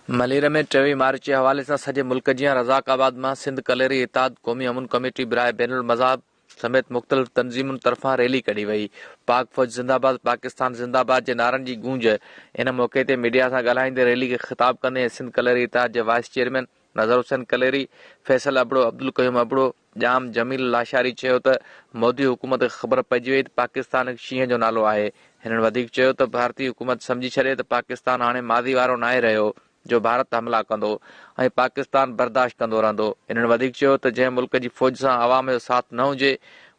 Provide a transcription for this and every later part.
मलेर में 23 मार्च के हवाले से सजे मुल्क जी रज़ाकाबाद में सिंध कलेरी इत्तेहाद क़ौमी अमन कमेटी बराए बैनुल मज़ाहब समेत मुख़्तलिफ़ तंज़ीमुनि तरफ़ां रैली कढी वई। पाक फ़ौज ज़िंदाबाद, पाकिस्तान ज़िंदाबाद जे नारनि जी गूंज इन मौक़े ते मीडिया सां ॻाल्हाईंदे रैली खे ख़िताब कंदे सिंध कलेरी इत्तेहाद जे वाइस चेयरमैन नज़र हुसैन कलेरी, फैसल अबड़ो, अब्दुल क़यूम अबड़ो, जाम जमील लाशारी चयो त मोदी हुकूमत खे ख़बर पइजी वई त पाकिस्तान हिकु शींहं जो नालो आहे। हिननि वधीक चयो त भारतीय हुकूमत सम्झी छॾे त पाकिस्तान हाणे माज़ी वारो नाहे रहियो जो भारत हमला कंदो ऐं पाकिस्तान बर्दाश्त कंदो रहंदो। इन्हनि वधीक चयो त जंहिं मुल्क जी फ़ौज सां अवाम जो साथ न हुजे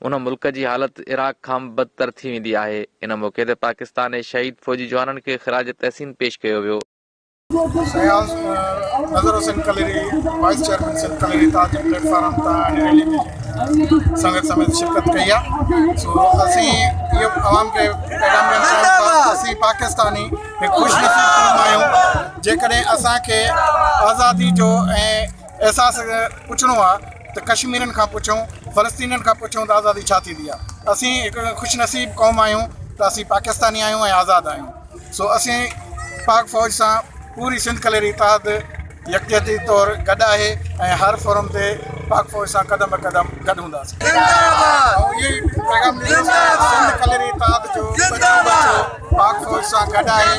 उन मुल्क जी हालत इराक़ खां बदतर थी वेंदी आहे। इन मौक़े ते पाकिस्तान जे शहीद फ़ौजी जवाननि खे ख़िराज तहसीन पेश कयो वियो। सयाज नज़र हुसैन कलेरी वाइस चेयरमैन सिंध कलेरी इत्तेहाद के प्लेटफॉर्म तां रैली में संगत समेत शिरकत कई आहे। सो असी इहो आवाम के पैगाम ॾियणु चाहियूं था असी पाकिस्तानी एक खुशनसीब क़ौम आहियूं जेकॾहिं असांखे आज़ादी जो ऐं एहसास पुछणो आहे त कश्मीरनि खां पुछूं, फ़लस्तीननि खां पुछूं त आज़ादी छा थींदी आहे। असीं हिकु खुशनसीब क़ौम आहियूं त असीं पाकिस्तानी आहियूं ऐं आज़ादु आहियूं। सो असीं पाक फ़ौज सां पूरी सिंध कलेरी इत्तेहाद यकजहती तौर गॾु आहे ऐं हर फोरम ते पाक फ़ौज सां क़दम ब क़दम गॾु हूंदासीं। पैगाम सिंध कलेरी इत्तेहाद जो पाक फ़ौज सां गॾु आहे,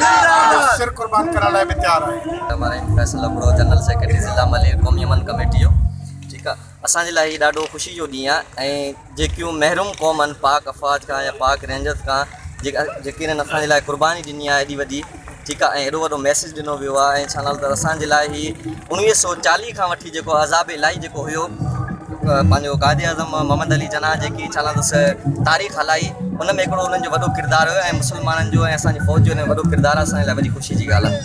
सिर कुर्बान करण लाइ बि तयारु आहे। हमारे फैसल अबड़ो जनरल सेक्रेटरी ज़िला मलेर क़ौमी अमन कमेटी जो ठीकु आहे। असांजे लाइ हीउ ॾाढो ख़ुशी जो ॾींहुं आहे ऐं जेकियूं महरूम क़ौम आहिनि पाक अफ़वाज खां या पाक रेंजर्स खां जेके हिननि असांजे लाइ क़ुर्बानी ॾिनी आहे एॾी वॾी ठीकु आहे ऐं एॾो वॾो मैसेज ॾिनो वियो आहे ऐं छा नालो त असांजे लाइ ही 1940 खां वठी जेको अज़ाब इलाही जेको हुयो पंहिंजो क़ाइद आज़म मोहम्मद अली जना जेकी छा नालो त तारीख़ हलाई उन में हिकिड़ो उन्हनि जो वॾो किरदारु हुयो ऐं मुस्लमाननि जो ऐं असांजी फ़ौज जो वॾो किरदारु आहे। असांजे लाइ वॾी ख़ुशी जी ॻाल्हि आहे।